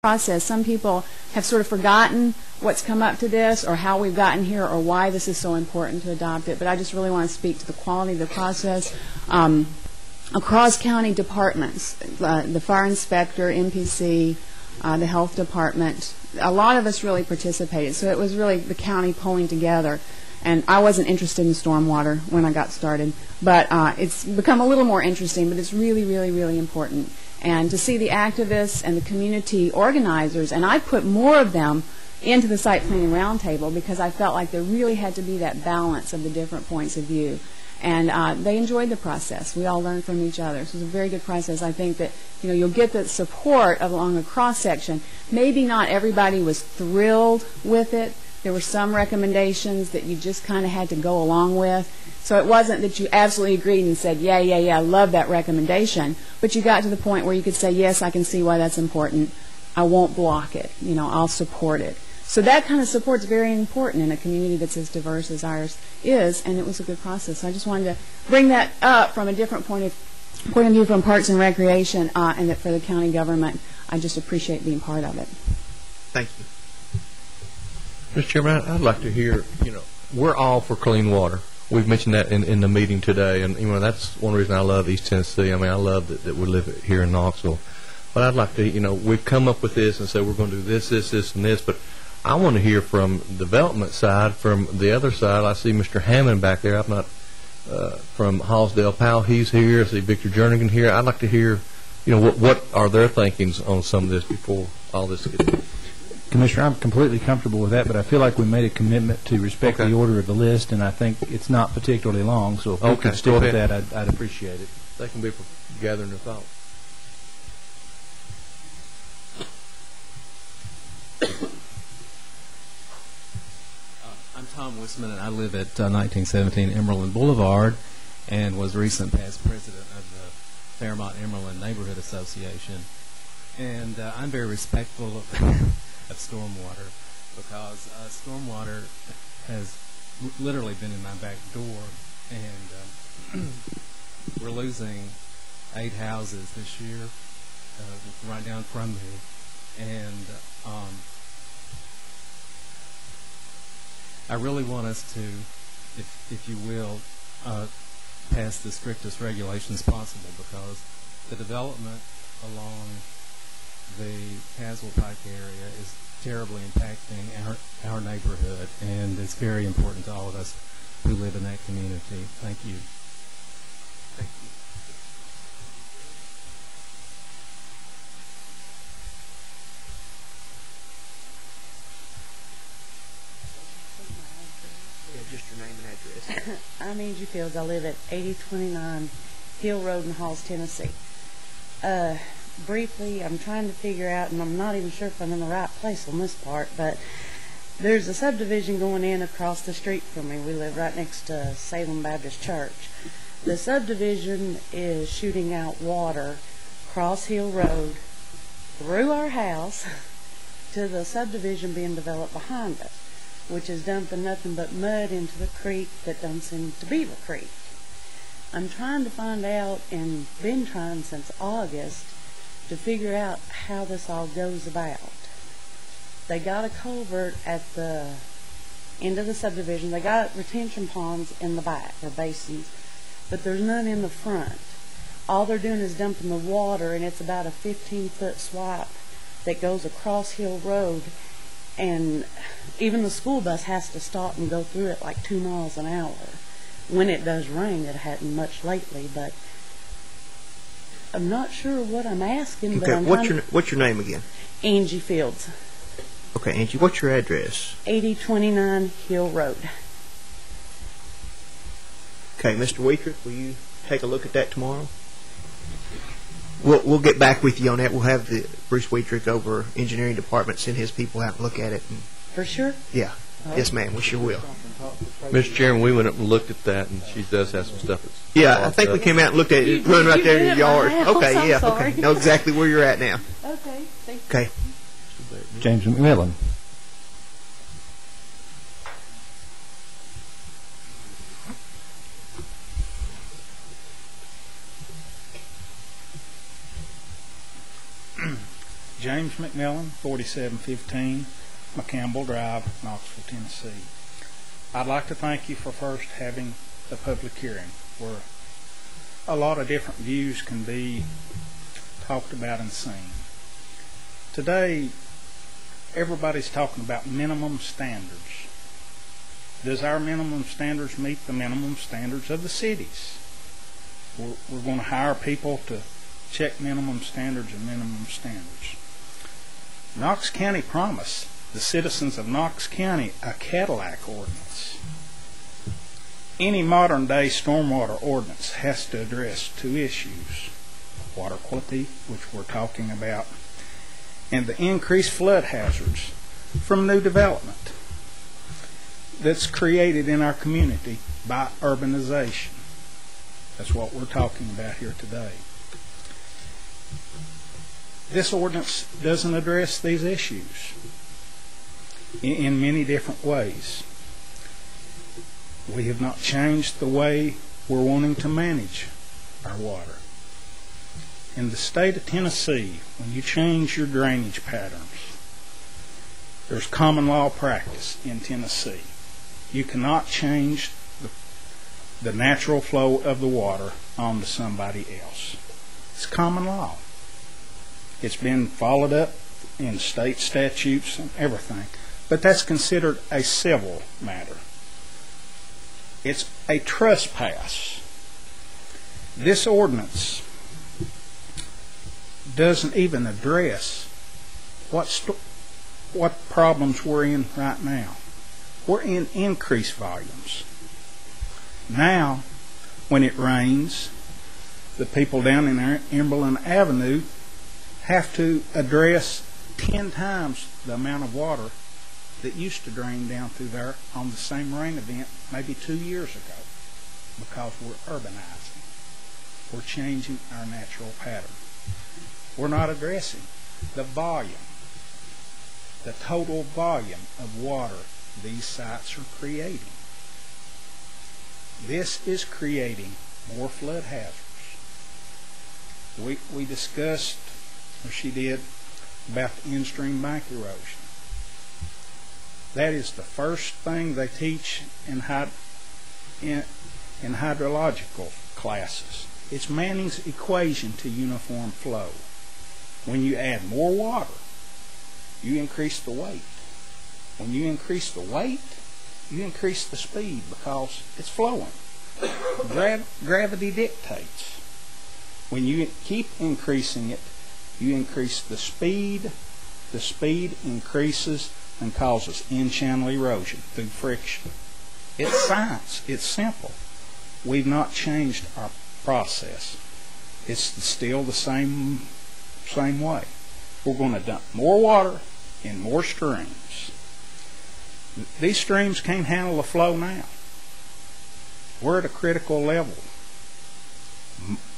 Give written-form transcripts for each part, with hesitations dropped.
process. Some people have sort of forgotten what's come up to this or how we've gotten here or why this is so important to adopt it, but I just really want to speak to the quality of the process. Across county departments, the fire inspector, MPC, the health department, a lot of us really participated, so it was really the county pulling together. And I wasn't interested in stormwater when I got started, but it's become a little more interesting, but it's really, really, really important. And to see the activists and the community organizers, and I put more of them into the site planning roundtable because I felt like there really had to be that balance of the different points of view. And they enjoyed the process. We all learned from each other. So it was a very good process. I think that you'll get the support along a cross-section. Maybe not everybody was thrilled with it. There were some recommendations that you just kind of had to go along with. So it wasn't that you absolutely agreed and said, yeah, I love that recommendation. But you got to the point where you could say, yes, I can see why that's important. I won't block it. I'll support it. So that kind of support is very important in a community that's as diverse as ours is, and it was a good process. So I just wanted to bring that up from a different point of view from Parks and Recreation, and that for the county government, I just appreciate being part of it. Thank you. Mr. Chairman, I'd like to hear, we're all for clean water. We've mentioned that in the meeting today, and that's one reason I love East Tennessee. I mean, I love that we live here in Knoxville. But I'd like to, we've come up with this and said we're going to do this, and this, but I want to hear from the development side. From the other side, I see Mr. Hammond back there. I'm not from Hallsdale Powell. He's here. I see Victor Jernigan here. I'd like to hear, what are their thinkings on some of this before all this gets done. Commissioner, I'm completely comfortable with that, but I feel like we made a commitment to respect the order of the list, and I think it's not particularly long, so if we could stick with that, I'd appreciate it. They can be gathering their thoughts. I'm Tom Wisman, and I live at 1917 Emerald Boulevard and was recent past president of the Fairmont Emerald Neighborhood Association. And I'm very respectful of stormwater because stormwater has literally been in my back door, and we're losing 8 houses this year right down from me. And I really want us to, if you will, pass the strictest regulations possible, because the development along the Caswell Pike area is terribly impacting our neighborhood, and it's very important to all of us who live in that community. Thank you. Thank you. Just your name and address. I'm Angie Fields. I live at 8029 Hill Road in Halls, Tennessee. Briefly, I'm trying to figure out, and I'm not even sure if I'm in the right place on this part, but there's a subdivision going in across the street from me. We live right next to Salem Baptist Church. The subdivision is shooting out water across Hill Road through our house to the subdivision being developed behind us, which is dumping nothing but mud into the creek that dumps into Beaver Creek. I'm trying to find out, and been trying since August, to figure out how this all goes about. They got a culvert at the end of the subdivision. They got retention ponds in the back, or basins, but there's none in the front. All they're doing is dumping the water, and it's about a 15-foot swipe that goes across Hill Road, and even the school bus has to stop and go through it like 2 miles an hour. When it does rain, it hadn't much lately, but I'm not sure what I'm asking. Okay, but what's your name again? Angie Fields. Okay, Angie, what's your address? 8029 Hill Road. Okay, Mr. Wietrich, will you take a look at that tomorrow? We'll get back with you on that. We'll have the Bruce Wietrich over engineering department send his people out and look at it. For sure? Yeah. Yes, ma'am. We sure will. Mr. Chairman, we went up and looked at that, and she does have some stuff that's... Yeah, I think we came out and looked at it. Run right there in your yard. Okay, yeah, okay. Know exactly where you're at now. Okay, thank you. Okay. James McMillan. James McMillan, 4715 McCampbell Drive, Knoxville, Tennessee. I'd like to thank you for first having the public hearing where a lot of different views can be talked about and seen. Today, everybody's talking about minimum standards. Does our minimum standards meet the minimum standards of the cities? We're going to hire people to check minimum standards and minimum standards. Knox County promised the citizens of Knox County a Cadillac ordinance. Any modern day stormwater ordinance has to address two issues: water quality, which we're talking about, and the increased flood hazards from new development that's created in our community by urbanization. That's what we're talking about here today. This ordinance doesn't address these issues in many different ways. We have not changed the way we're wanting to manage our water. In the state of Tennessee, when you change your drainage patterns, there's common law practice in Tennessee. You cannot change the natural flow of the water onto somebody else. It's common law. It's been followed up in state statutes and everything, but that's considered a civil matter. It's a trespass. This ordinance doesn't even address what problems we're in right now. We're in increased volumes. Now, when it rains, the people down in Emberlin Avenue have to address 10 times the amount of water that used to drain down through there on the same rain event maybe 2 years ago, because we're urbanizing. We're changing our natural pattern. We're not addressing the volume, the total volume of water these sites are creating. This is creating more flood hazards. We discussed, or she did, about the in-stream bank erosion. That is the first thing they teach in hydrological classes. It's Manning's equation to uniform flow. When you add more water, you increase the weight. When you increase the weight, you increase the speed because it's flowing. Gravity dictates. When you keep increasing it, you increase the speed. The speed increases and causes in-channel erosion through friction. It's science. It's simple. We've not changed our process. It's still the same way. We're going to dump more water in more streams. These streams can't handle the flow now. We're at a critical level.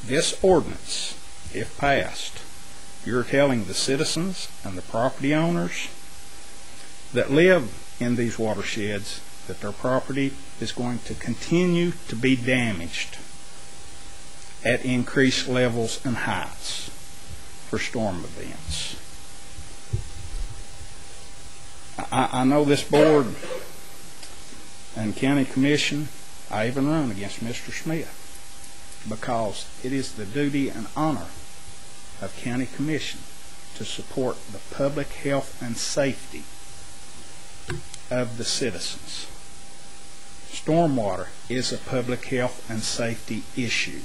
This ordinance, if passed, you're telling the citizens and the property owners that live in these watersheds that their property is going to continue to be damaged at increased levels and heights for storm events. I know this board and county commission, I even run against Mr. Smith, because it is the duty and honor of county commission to support the public health and safety of the citizens. Stormwater is a public health and safety issue.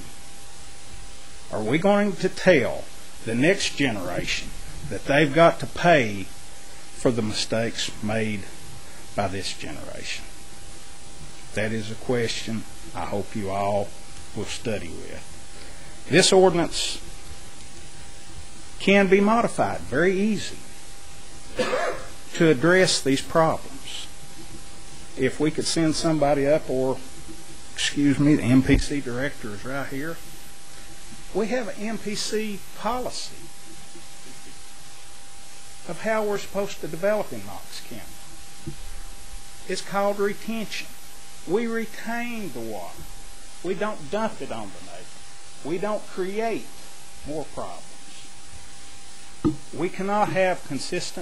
Are we going to tell the next generation that they've got to pay for the mistakes made by this generation? That is a question I hope you all will study with. This ordinance can be modified very easy to address these problems. If we could send somebody up, or, excuse me, the MPC director is right here. We have an MPC policy of how we're supposed to develop in Knox County. It's called retention. We retain the water. We don't dump it on the neighbor. We don't create more problems. We cannot have consistent